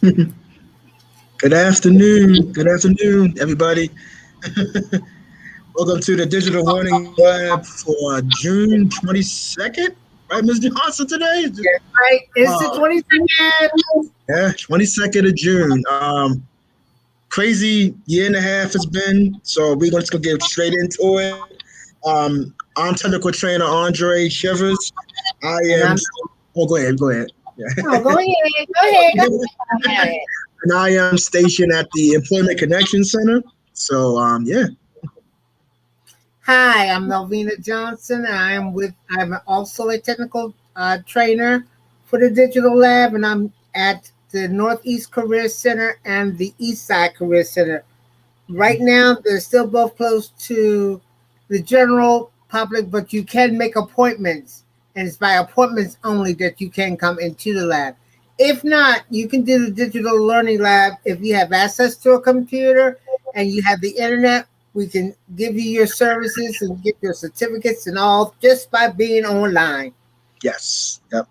Good afternoon. Good afternoon, everybody. Welcome to the Digital Learning Lab for June 22nd. Right, Ms. Johnson, today? Yes, right. It's the Uh, 22nd. yeah, 22nd of June. Crazy year and a half it's been, so we're just going to get straight into it. I'm technical trainer Andre Shivers. I And am, I'm, oh, go ahead, go ahead. oh, go ahead. Go ahead. Go ahead. And I am stationed at the Employment Connection Center. So, yeah. Hi, I'm Melvina Johnson. I'm also a technical trainer for the Digital Lab, and I'm at the Northeast Career Center and the East Side Career Center. Right now, they're still both closed to the general public, but you can make appointments, and it's by appointments only that you can come into the lab. If not, you can do the digital learning lab if you have access to a computer and you have the internet. We can give you your services and get your certificates and all just by being online. Yes. Yep.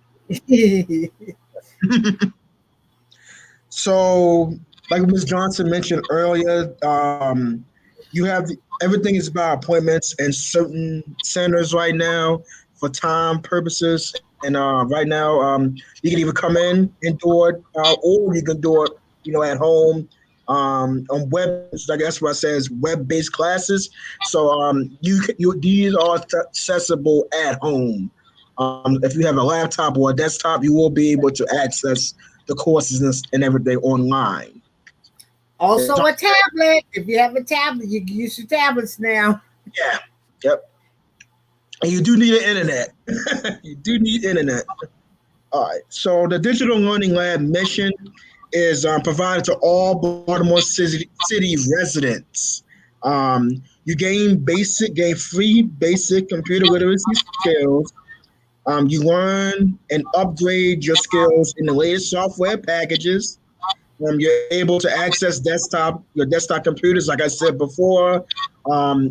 So, like Ms. Johnson mentioned earlier, you have everything is about appointments in certain centers right now for time purposes. And right now, you can either come in and do it, or you can do it, at home. On web, I guess what I say is web-based classes. So these are accessible at home. If you have a laptop or a desktop, you will be able to access the courses and everything online. It's Also, a tablet. If you have a tablet, you can use your tablets now. Yeah, yep. And you do need an internet. You do need internet. All right. So the Digital Learning Lab mission is provided to all Baltimore City residents. You gain free basic computer literacy skills. You learn and upgrade your skills in the latest software packages. You're able to access your desktop computers, like I said before.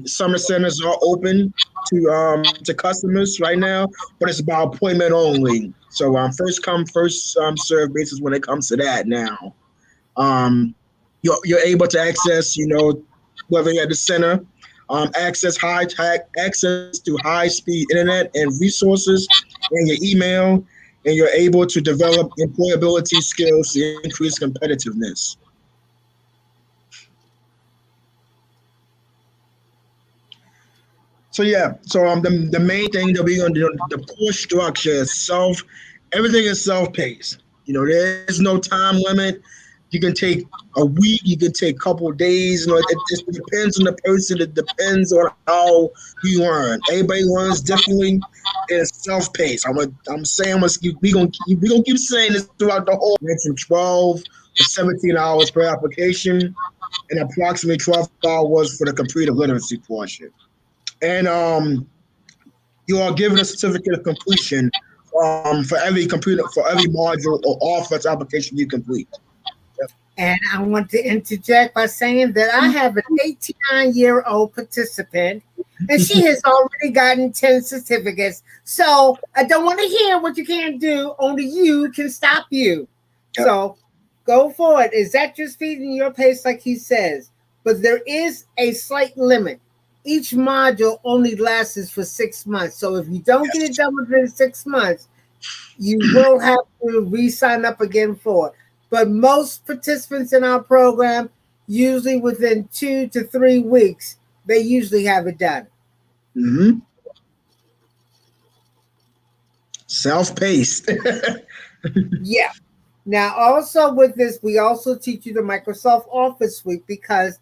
Summer centers are open to customers right now, but it's about appointment only. So first come, first serve basis when it comes to that now. You're able to access, whether you're at the center, access to high speed internet and resources in your email, and you're able to develop employability skills to increase competitiveness. So yeah, so the main thing that we're gonna do, the course structure is everything is self-paced. There's no time limit. You can take a week, you can take a couple of days. It just depends on the person. It depends on how you learn. Everybody learns differently. And it's self-paced. I'm saying we gonna keep saying this throughout the whole. From 12 to 17 hours per application, and approximately 12 hours for the computer literacy portion. And you are given a certificate of completion for every module or office application you complete. And I want to interject by saying that I have an 89-year-old participant, and she has already gotten 10 certificates. So I don't want to hear what you can't do. Only you can stop you. Yep. So go for it. Is that just feeding your pace, like he says? But there is a slight limit. Each module only lasts for 6 months. So if you don't get it done within 6 months, you will have to re-sign up again for it. But most participants in our program, usually within 2 to 3 weeks, they usually have it done. Mm-hmm. Self-paced. Yeah. Now, also with this, we also teach you the Microsoft Office suite because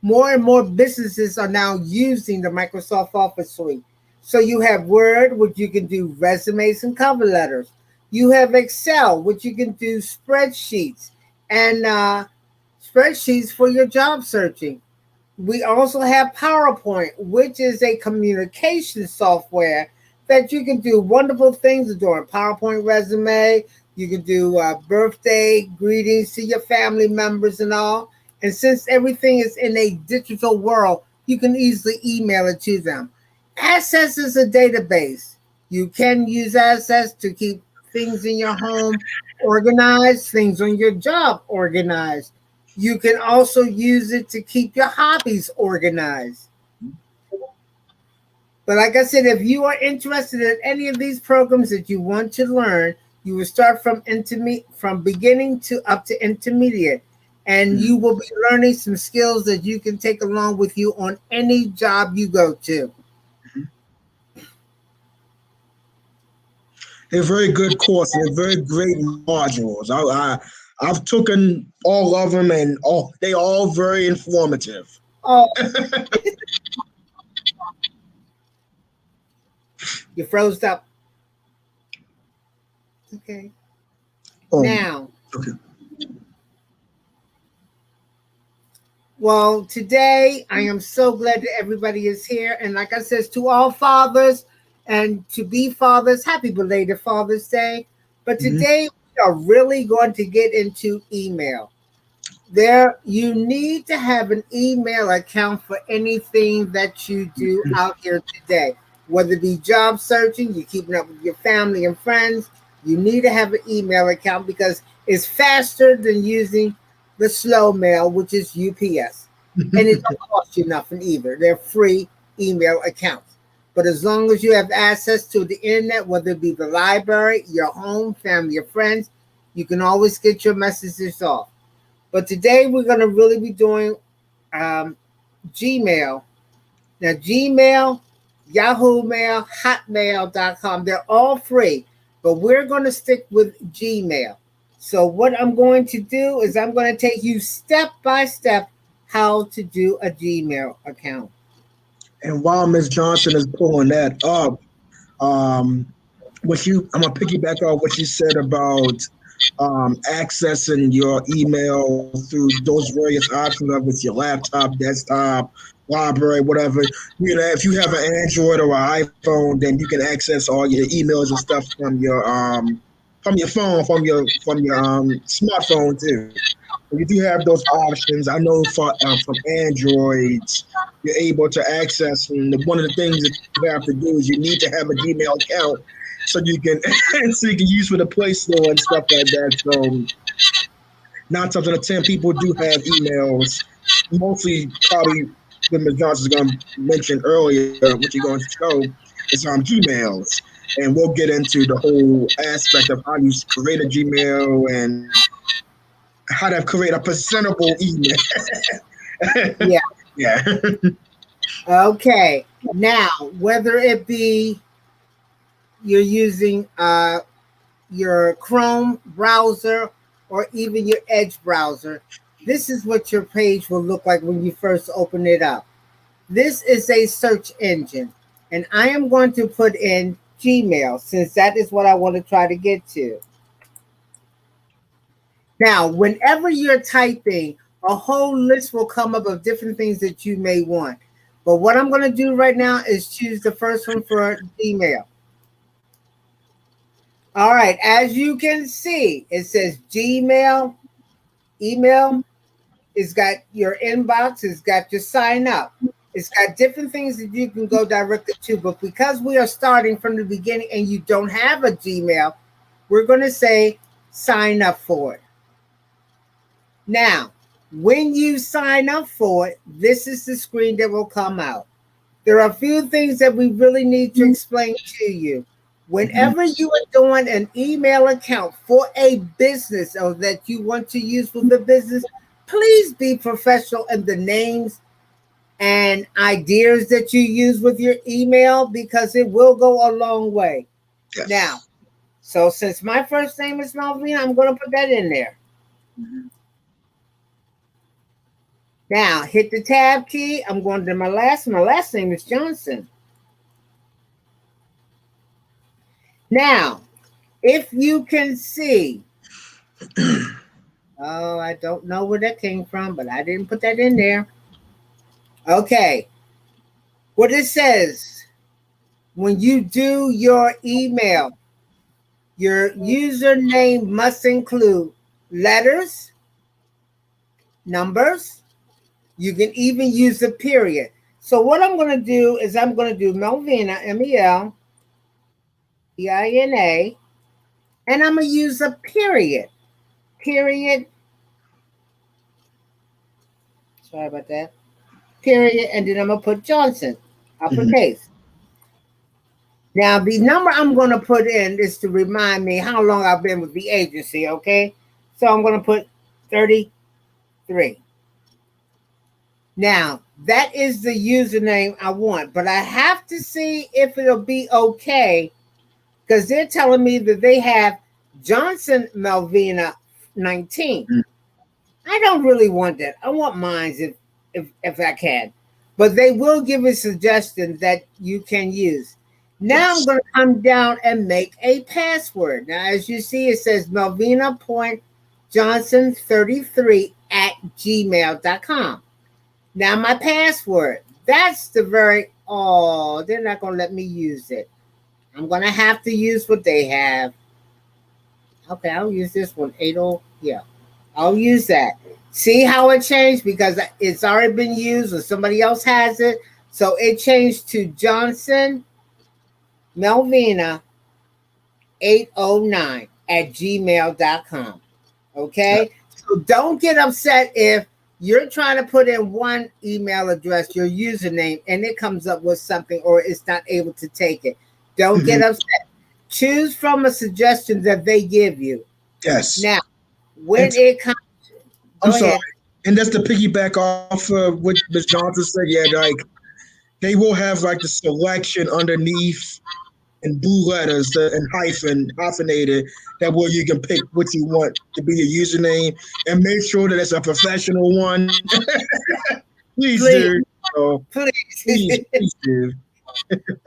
more and more businesses are now using the Microsoft Office suite. So you have Word, which you can do resumes and cover letters. You have Excel, which you can do spreadsheets and spreadsheets for your job searching. We also have PowerPoint, which is a communication software that you can do wonderful things during PowerPoint resume. You can do birthday greetings to your family members and all. And since everything is in a digital world, you can easily email it to them. Access is a database. You can use Access to keep things in your home organized, things on your job organized. You can also use it to keep your hobbies organized. But like I said, if you are interested in any of these programs that you want to learn, you will start from beginning to up to intermediate, and you will be learning some skills that you can take along with you on any job you go to. They're very good courses. They're very great modules. I've taken all of them, and they all very informative. Oh, you froze up. Okay. Oh, Now, okay. well, today I am so glad that everybody is here. And like I said, to all fathers and to be fathers, happy belated Father's Day. But today we are really going to get into email. You need to have an email account for anything that you do out here today. Whether it be job searching, you're keeping up with your family and friends, you need to have an email account because it's faster than using the slow mail, which is UPS. And it don't cost you nothing either. They're free email accounts. But as long as you have access to the internet, whether it be the library, your home, family, or friends, you can always get your messages off. But today we're going to really be doing Gmail. Now, Gmail, Yahoo Mail, Hotmail.com, they're all free, but we're going to stick with Gmail. So what I'm going to do is I'm going to take you step by step how to do a Gmail account. And while Ms. Johnson is pulling that up, I'm gonna piggyback off what you said about accessing your email through those various options, whether it's your laptop, desktop, library, whatever. If you have an Android or an iPhone, then you can access all your emails and stuff from your phone, from your smartphone too. You do have those options. I know from Androids, you're able to access. And one of the things that you have to do is you need to have a Gmail account so you can use for the Play Store and stuff like that. So 9 times out of 10, people do have emails. Mostly, probably, what Ms. Johnson is going to mention earlier, what you're going to show is Gmails, and we'll get into the whole aspect of how you create a Gmail and how to create a presentable email. Yeah. Yeah. Okay. Now, whether it be you're using your Chrome browser or even your Edge browser, this is what your page will look like when you first open it up. This is a search engine, and I am going to put in Gmail since that is what I want to try to get to. Now, whenever you're typing, a whole list will come up of different things that you may want. But what I'm going to do right now is choose the first one for Gmail. All right, as you can see, it says Gmail, email. It's got your inbox. It's got your sign up. It's got different things that you can go directly to. But because we are starting from the beginning and you don't have a Gmail, we're going to say sign up for it. Now, when you sign up for it, this is the screen that will come out. There are a few things that we really need to explain to you. Whenever you are doing an email account for a business or that you want to use for the business, please be professional in the names and ideas that you use with your email because it will go a long way. Yes. Now, so since my first name is Malvina, I'm going to put that in there. Now, hit the tab key. I'm going to my last name is Johnson. Now, if you can see, oh, I don't know where that came from, but I didn't put that in there. Okay. What it says, when you do your email, your username must include letters, numbers. You can even use a period. So what I'm going to do is I'm going to do Melvina, Melvina, And I'm going to use a period. Period. Sorry about that. Period. And then I'm going to put Johnson, Mhm. uppercase. Now, the number I'm going to put in is to remind me how long I've been with the agency, okay? So I'm going to put 33. Now, that is the username I want, but I have to see if it'll be okay because they're telling me that they have Johnson Melvina 19. Mhm. I don't really want that. I want mine if I can. But they will give a suggestion that you can use. Now I'm Yes. going to come down and make a password. Now, as you see, it says Melvina.Johnson33 at gmail.com. Now, my password, that's the very, oh, they're not going to let me use it. I'm going to have to use what they have. Okay, I'll use this one. 80, yeah. I'll use that. See how it changed because it's already been used or somebody else has it. So it changed to Johnson Melvina 809 at gmail.com. Yeah. Okay? So don't get upset if you're trying to put in one email address, your username, and it comes up with something or it's not able to take it. Don't get Mhm. upset. Choose from a suggestion that they give you. Yes. Now, when And it comes, I'm go sorry. ahead. And that's to piggyback off of what Ms. Johnson said. Yeah, like they will have like the selection underneath in blue letters and hyphenated that where you can pick what you want to be your username and make sure that it's a professional one. Please do. Please, So please. please do.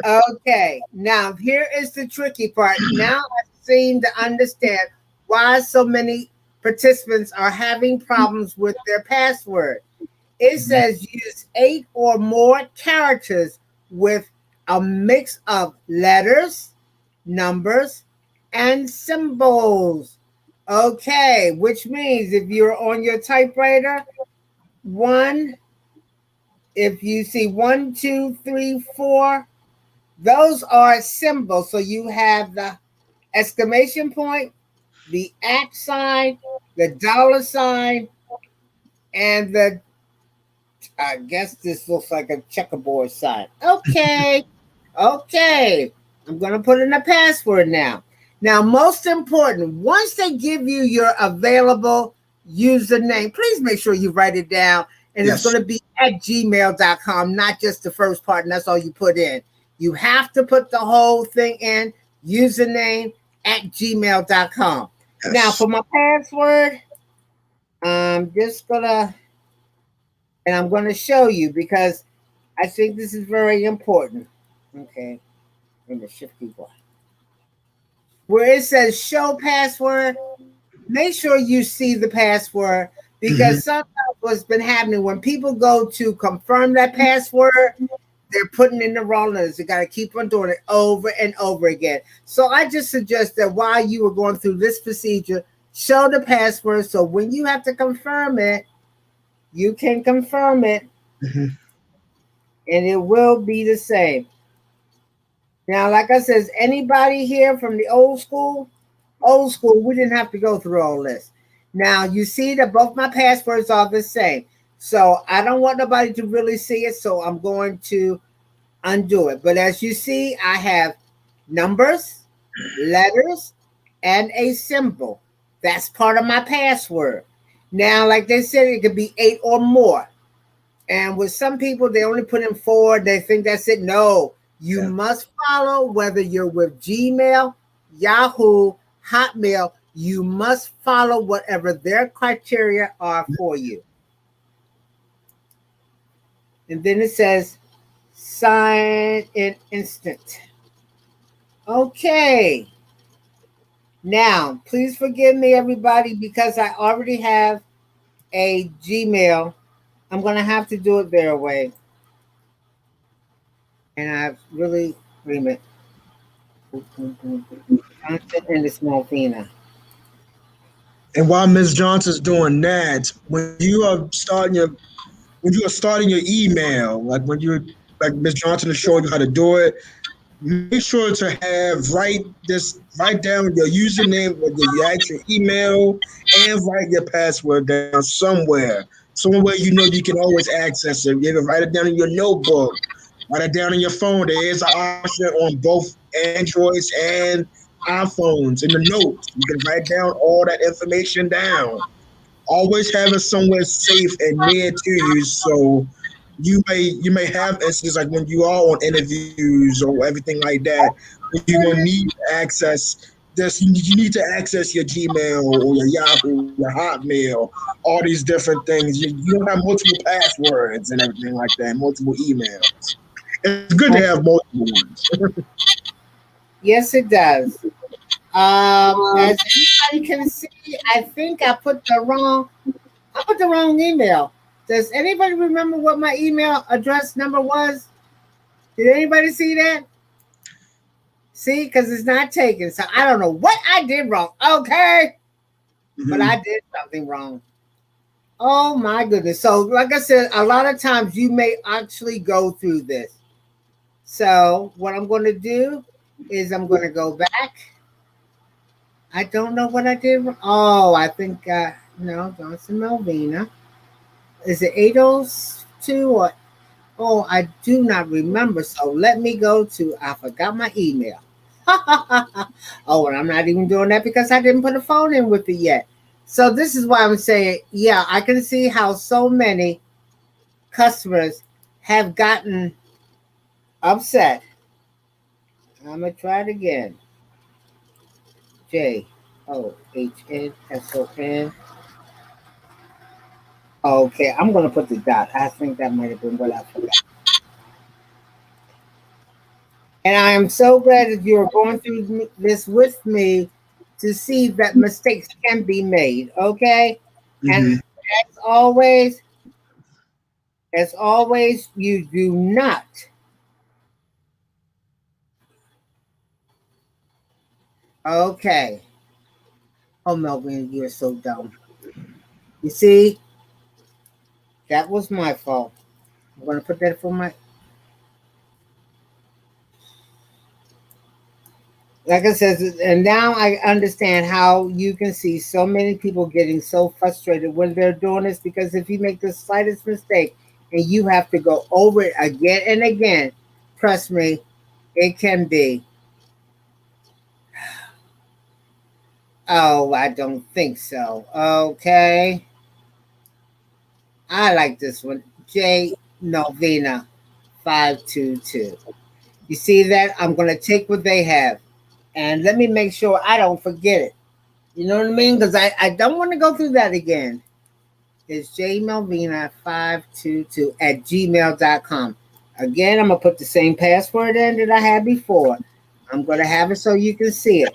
Okay, now here is the tricky part. Now I seem to understand why so many participants are having problems with their password. It Mhm. says use 8 or more characters with a mix of letters, numbers, and symbols. Okay, which means if you're on your typewriter, one, if you see 1, 2, 3, 4, those are symbols. So you have the exclamation point, the at sign, the dollar sign, and the, I guess this looks like a checkerboard sign. Okay. Okay. I'm going to put in a password now. Now, most important, once they give you your available username, please make sure you write it down. And it's Yes. going to be at gmail.com, not just the first part, and that's all you put in. You have to put the whole thing in, username at gmail.com. Now, Yes. for my password, I'm just going to, and I'm going to show you because I think this is very important. Okay, in the shift keyboard. Where it says show password, make sure you see the password Mhm. because sometimes what's been happening when people go to confirm that password, they're putting in the wrong letters. You got to keep on doing it over and over again. So I just suggest that while you were going through this procedure, show the password so when you have to confirm it, you can confirm it Mhm. and it will be the same. Now, like I says, anybody here from the old school? Old school, we didn't have to go through all this. Now, you see that both my passwords are the same. So I don't want nobody to really see it. So I'm going to undo it. But as you see, I have numbers, letters, and a symbol. That's part of my password. Now, like they said, it could be 8 or more. And with some people, they only put in 4. They think that's it. No, you Yeah. must follow whether you're with Gmail, Yahoo, Hotmail. You must follow whatever their criteria are for you. And then it says sign in instant. Okay. Now, please forgive me, everybody, because I already have a Gmail. I'm going to have to do it their way. And I've really, wait a minute. Content and it's Malvina. And while Ms. Johnson's doing that, when you are starting your email, like when you're like Ms. Johnson is showing you how to do it, make sure to write down your username or your actual email and write your password down somewhere where you know you can always access it. You can write it down in your notebook, write it down on your phone. There is an option on both Androids and iPhones in the notes. You can write down all that information down. Always have it somewhere safe and near to you, so you may have instances like when you are on interviews or everything like that, where you're gonna need access this. You need to access your Gmail or your Yahoo, your Hotmail, all these different things. You don't have multiple passwords and everything like that, multiple emails. It's good to have multiple ones. Yes, it does. As anybody can see, I think I put the wrong email. Does anybody remember what my email address number was? Did anybody see that? See, because it's not taken. So I don't know what I did wrong. Okay. But I did something wrong. Oh my goodness. So, like I said, a lot of times you may actually go through this. So, what I'm going to do is I'm going to go back. I don't know what I did. Oh, I think, no, Johnson Melvina. Is it 802 or, oh, I do not remember. So, let me go to, I forgot my email. Oh, and I'm not even doing that because I didn't put a phone in with it yet. So this is why I'm saying, yeah, I can see how so many customers have gotten upset. I'm gonna try it again. JOHNSON. Okay, I'm gonna put the dot. I think that might have been what I forgot. And I am so glad that you are going through this with me to see that mistakes can be made. Okay, and Mm-hmm. as always, you do not. Okay. Oh, Melvin, you're so dumb. You see, that was my fault. I'm going to put that for my. Like I said, and now I understand how you can see so many people getting so frustrated when they're doing this because if you make the slightest mistake and you have to go over it again and again, trust me, it can be. Oh, I don't think so. Okay. I like this one. J Novena 522. You see that? I'm going to take what they have. And let me make sure I don't forget it. You know what I mean? Because I don't want to go through that again. It's jmelvina522 at gmail.com. Again, I'm going to put the same password in that I had before. I'm going to have it so you can see it.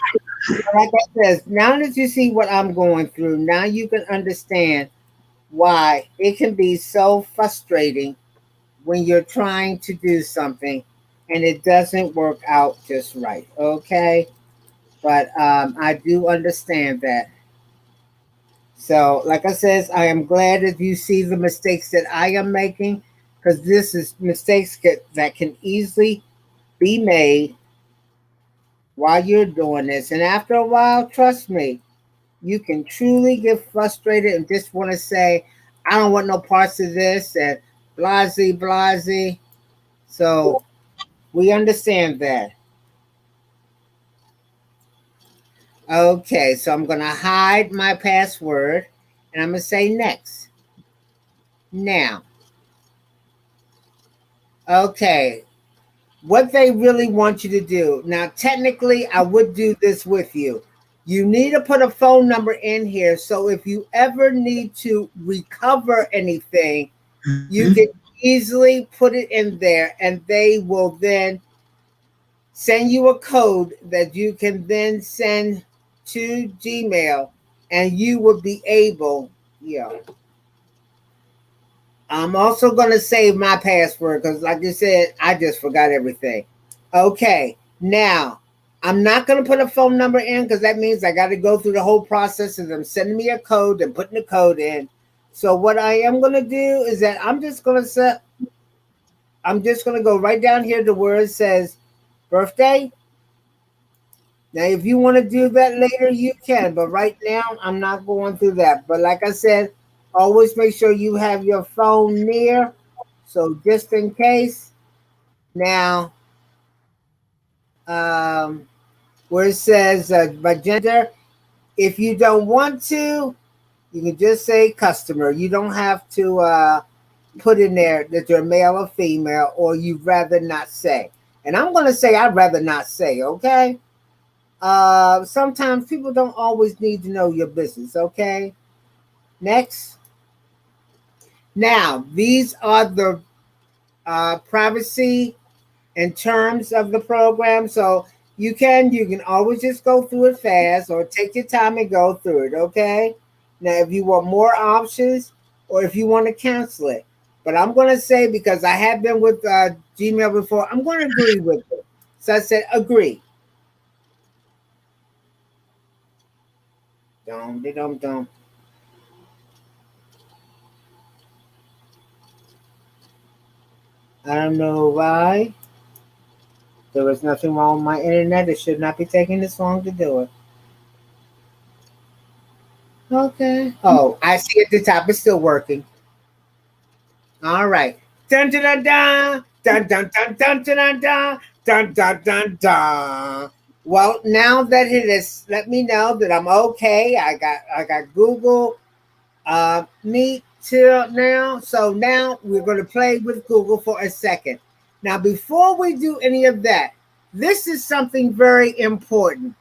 Like I said, now that you see what I'm going through, now you can understand why it can be so frustrating when you're trying to do something and it doesn't work out just right. Okay. But I do understand that. So, like I says, I am glad that you see the mistakes that I am making because this is mistakes that can easily be made while you're doing this. And after a while, trust me, you can truly get frustrated and just want to say, I don't want no parts of this and blasey, blasey. So, we understand that. Okay, so I'm going to hide my password and I'm going to say next. Now, okay, what they really want you to do. Now, technically, I would do this with you. You need to put a phone number in here. So if you ever need to recover anything, you can easily put it in there and they will then send you a code that you can then send to Gmail and you will be able, I'm also going to save my password because, like you said, I just forgot everything. Okay, now I'm not going to put a phone number in because that means I got to go through the whole process of them sending me a code and putting the code in. So what I am going to do is that I'm just going to go right down here to where it says birthday. Now, if you want to do that later, you can. But right now, I'm not going through that. But like I said, always make sure you have your phone near. So just in case. Now, um, where it says by gender, if you don't want to, you can just say customer. You don't have to put in there that you're male or female, or you'd rather not say. And I'm going to say I'd rather not say, okay? Sometimes people don't always need to know your business, okay? Next. Now, these are the privacy and terms of the program. So you can always just go through it fast or take your time and go through it, okay? Now, if you want more options or if you want to cancel it. But I'm going to say, because I have been with Gmail before, I'm going to agree with it. So I said agree. Dum, dum, dum. I don't know why. There was nothing wrong with my internet. It should not be taking this long to do it. Okay. Oh, I see at the top it's still working. All right. Dun dun dun dun dun dun dun dun dun dun dun dun dun dun. Well, now that it has let me know that I'm okay. I got Google Meet till now. So now we're going to play with Google for a second. Now, before we do any of that, this is something very important.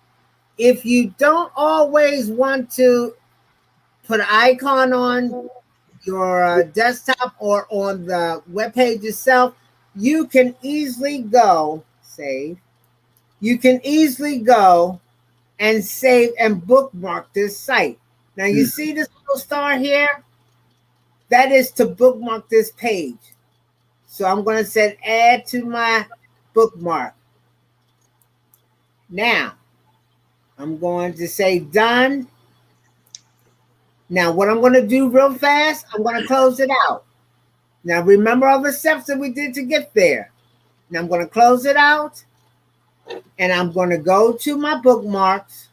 If you don't always want to put an icon on your desktop or on the web page itself, you can easily go save. You can easily go and save and bookmark this site. Now you see this little star here? That is to bookmark this page. So I'm going to say add to my bookmark. Now I'm going to say done. Now what I'm going to do real fast, I'm going to close it out. Now remember all the steps that we did to get there. Now I'm going to close it out and I'm going to go to my bookmarks.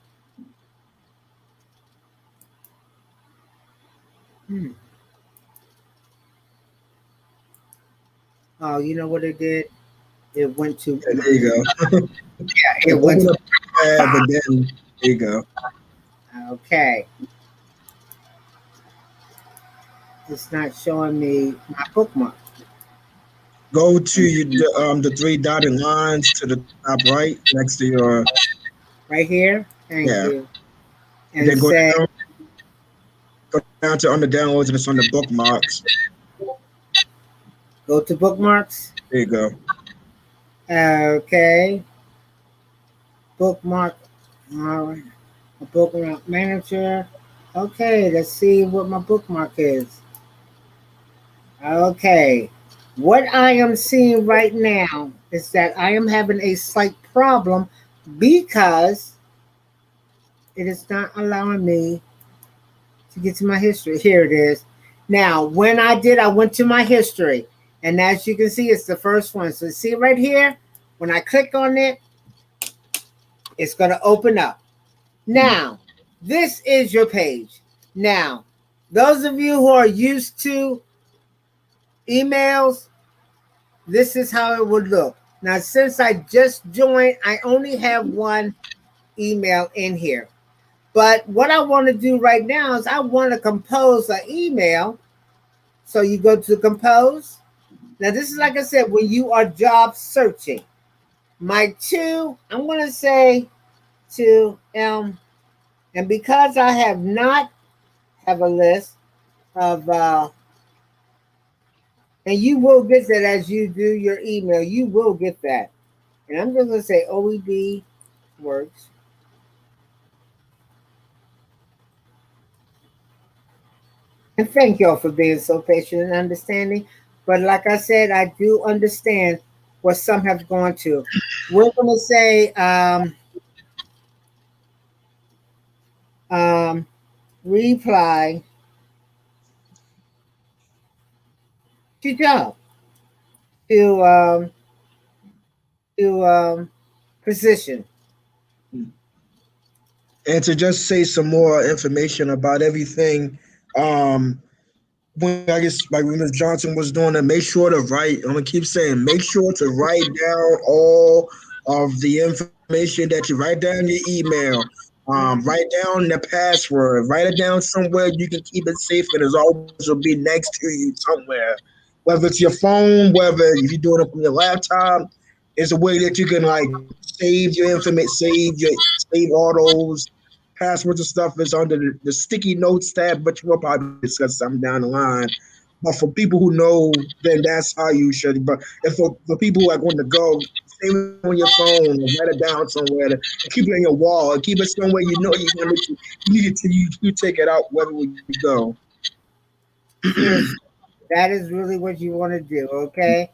Oh, you know what it did? It went to. Yeah, there you go. Yeah, it went Open to. up the tab, but then there you go. Okay. It's not showing me my bookmark. Go to the three dotted lines to the top right next to your Right here. Thank yeah. you. And And then say go down to under downloads and it's on the bookmarks. go to bookmarks. There you go. Okay. Bookmark. All right. A bookmark manager. Okay, let's see what my bookmark is. Okay. What I am seeing right now is that I am having a slight problem because it is not allowing me to get to my history. Here it is. Now, when I did, I went to my history. And as you can see, it's the first one. So see right here, when I click on it, it's going to open up. Now, this is your page. Now, those of you who are used to emails, this is how it would look. Now, since I just joined, I only have one email in here. But what I want to do right now is I want to compose an email. So you go to compose. Now, this is like I said, when you are job searching. My two, I'm going to say to and because I have not have a list of, and you will get that as you do your email, you will get that. And I'm just going to say OEB works. And thank y'all for being so patient and understanding. But like I said, I do understand what some have gone to. We're going to say reply to job to Physician. And to just say some more information about everything, when I guess like when Ms. Johnson was doing it, make sure to write. I'm gonna keep saying, make sure to write down all of the information that you write down your email. Write down the password. Write it down somewhere you can keep it safe, and it's always will be next to you somewhere. Whether it's your phone, whether if you're doing it from your laptop, it's a way that you can like save your information, save all those passwords and stuff is under the sticky notes tab, but you will probably discuss something down the line. But for people who know, then that's how you should. But if for people who are going to go, save it on your phone or write it down somewhere and keep it on your wall and keep it somewhere you know you're going to you need it to you take it out wherever you go. Physician. That is really what you want to do, okay?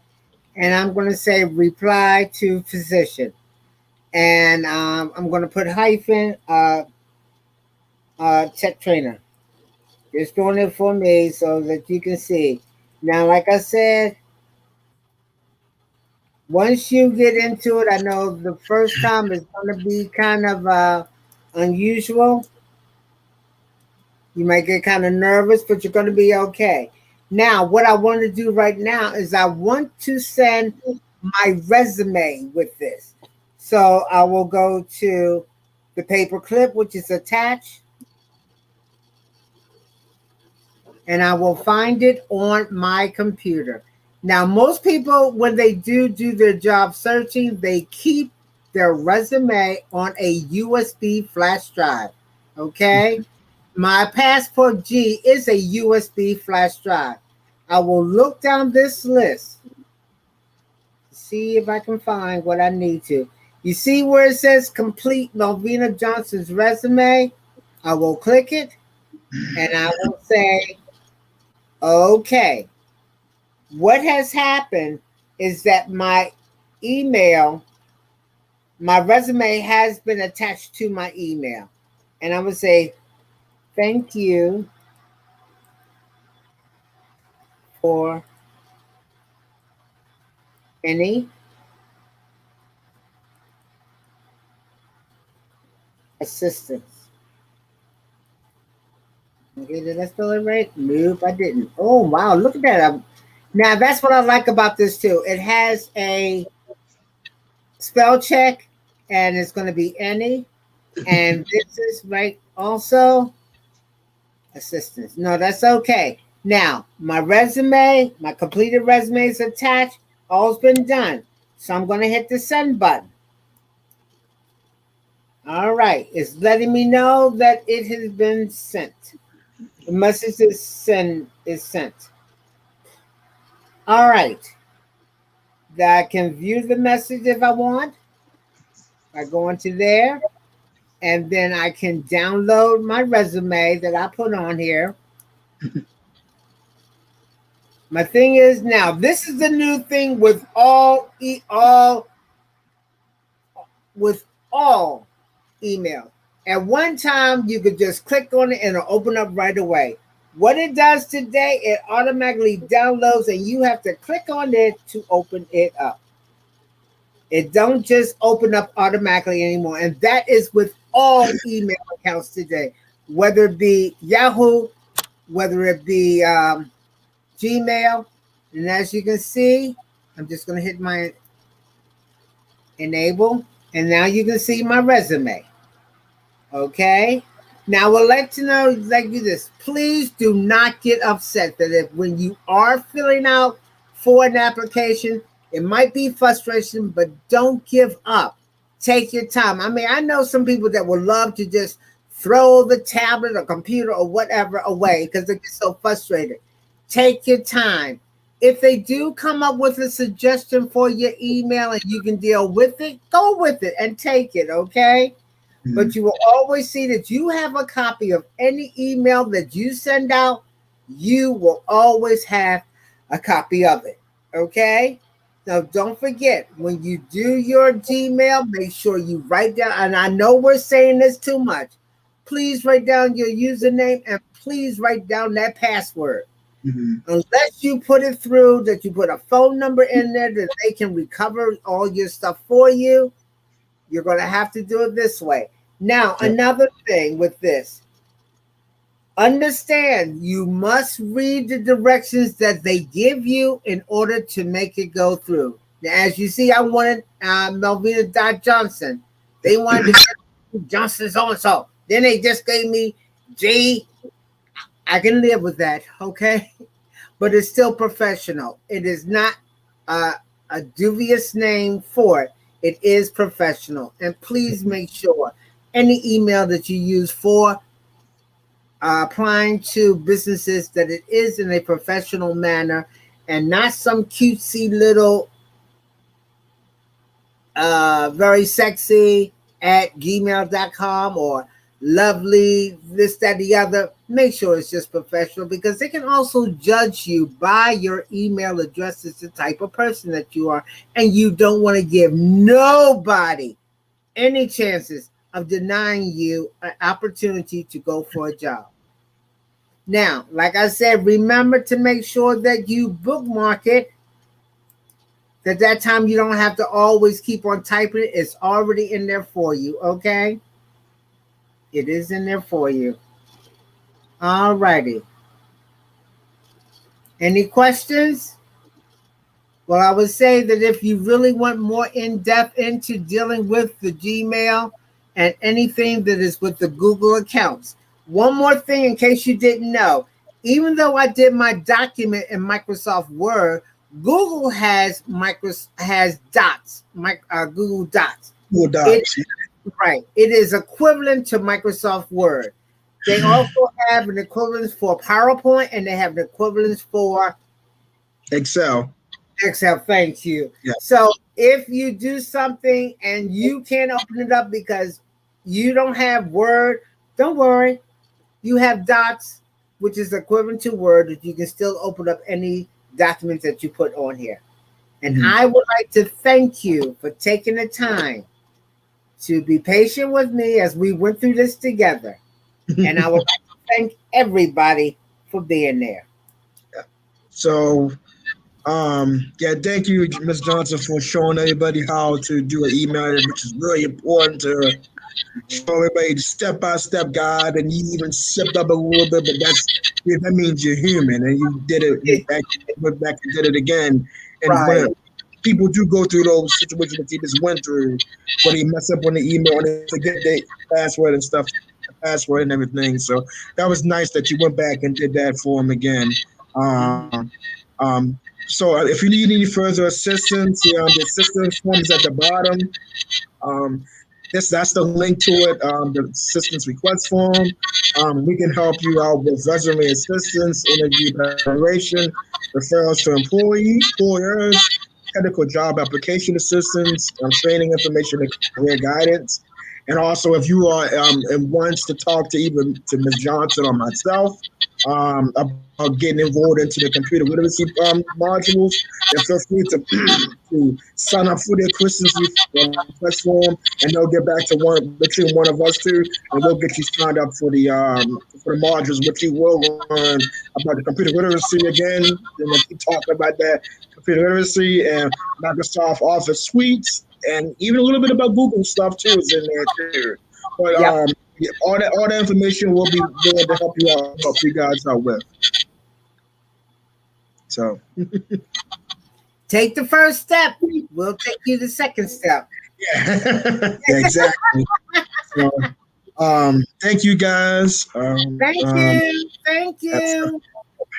And I'm going to say reply to physician. And I'm going to put hyphen tech trainer. Just doing it for me so that you can see. Now, like I said, once you get into it, I know the first time is going to be kind of unusual. You might get kind of nervous, but you're going to be okay. Now, what I want to do right now is I want to send my resume with this. So I will go to the paper clip, which is attached, and I will find it on my computer. Now, most people, when they do their job searching, they keep their resume on a USB flash drive. Okay? My Passport G is a USB flash drive. I will look down this list, see if I can find what I need to. You see where it says complete Melvina Johnson's resume? I will click it and I will say, okay. What has happened is that my email, my resume has been attached to my email. And I'm going to say, thank you for any assistance. Okay, did I spell it right? Nope, I didn't. Oh, wow, look at that. Now, that's what I like about this, too. It has a spell check, and it's going to be any. And this is right also assistance. No, that's okay. Now, my resume, my completed resume is attached. All's been done. So I'm going to hit the send button. All right. It's letting me know that it has been sent. The message is sent. All right. I can view the message if I want. I go into there, and then I can download my resume that I put on here. My thing is now, this is the new thing with all with all email. At one time, you could just click on it and it'll open up right away. What it does today, it automatically downloads and you have to click on it to open it up. It don't just open up automatically anymore. And that is with all email accounts today, whether it be Yahoo, whether it be Gmail. And as you can see, I'm just going to hit my enable. And now you can see my resume. Okay. Now, I would like to know, like you this, please do not get upset that if when you are filling out for an application, it might be frustration, but don't give up. Take your time. I mean, I know some people that would love to just throw the tablet or computer or whatever away because they get so frustrated. Take your time. If they do come up with a suggestion for your email and you can deal with it, go with it and take it, okay? Mm-hmm. But you will always see that you have a copy of any email that you send out. You will always have a copy of it, okay? Now, don't forget, when you do your Gmail, make sure you write down, and I know we're saying this too much, please write down your username and please write down that password. Mm-hmm. Unless you put it through, that you put a phone number in there that they can recover all your stuff for you, You're going to have to do it this way. Now, another thing with this, understand you must read the directions that they give you in order to make it go through. Now, as you see, I wanted Melvina Dot Johnson. They wanted to get Johnson so and so. Then they just gave me J. I can live with that, okay? But it's still professional. It is not a dubious name for it. It is professional. And please make sure any email that you use for applying to businesses that it is in a professional manner and not some cutesy little very sexy at gmail.com or lovely this, that, the other. Make sure it's just professional, because they can also judge you by your email address as the type of person that you are, and you don't want to give nobody any chances of denying you an opportunity to go for a job. Now, like I said, remember to make sure that you bookmark it. That time you don't have to always keep on typing it. It's already in there for you, okay? It is in there for you. All righty. Any questions? Well, I would say that if you really want more in-depth into dealing with the Gmail and anything that is with the Google accounts. One more thing in case you didn't know. Even though I did my document in Microsoft Word, Google has dots, Google Dots. Google Docs. Right. It is equivalent to Microsoft Word. They also have an equivalence for PowerPoint, and they have an equivalence for Excel. Excel, thank you. Yeah. So if you do something and you can't open it up because you don't have Word, don't worry. You have Dots, which is equivalent to Word, that you can still open up any documents that you put on here. And I would like to thank you for taking the time to be patient with me as we went through this together. And I would like to thank everybody for being there. So, thank you, Ms. Johnson, for showing everybody how to do an email, which is really important to show everybody the step-by-step guide. And you even stepped up a little bit, but that means you're human, and you did it. You went back and did it again. And right. when people do go through those situations that you just went through, when they mess up on the email and they forget their password and stuff, password and everything. So that was nice that you went back and did that for them again. So if you need any further assistance, the assistance form is at the bottom. That's the link to it, the assistance request form. We can help you out with resume assistance, interview preparation, referrals to employers, technical job application assistance, training information and career guidance. And also, if you are wants to talk to Ms. Johnson or myself about getting involved into the computer literacy modules, then feel free to sign up for their Christmas request form, and they'll get back to between one of us two, and we'll get you signed up for the modules, which you will learn about the computer literacy again, and we'll keep talking about that computer literacy and Microsoft Office suites. And even a little bit about Google stuff too is in there too. But all that information will be there to help you guys out with. So take the first step. We'll take you the second step. Yeah, exactly. So, thank you guys. Thank you.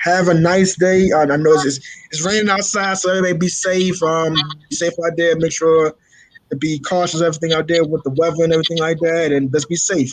Have a nice day. I know it's raining outside, so everybody be safe. Be safe out there. Make sure to be cautious of everything out there with the weather and everything like that, and let's be safe.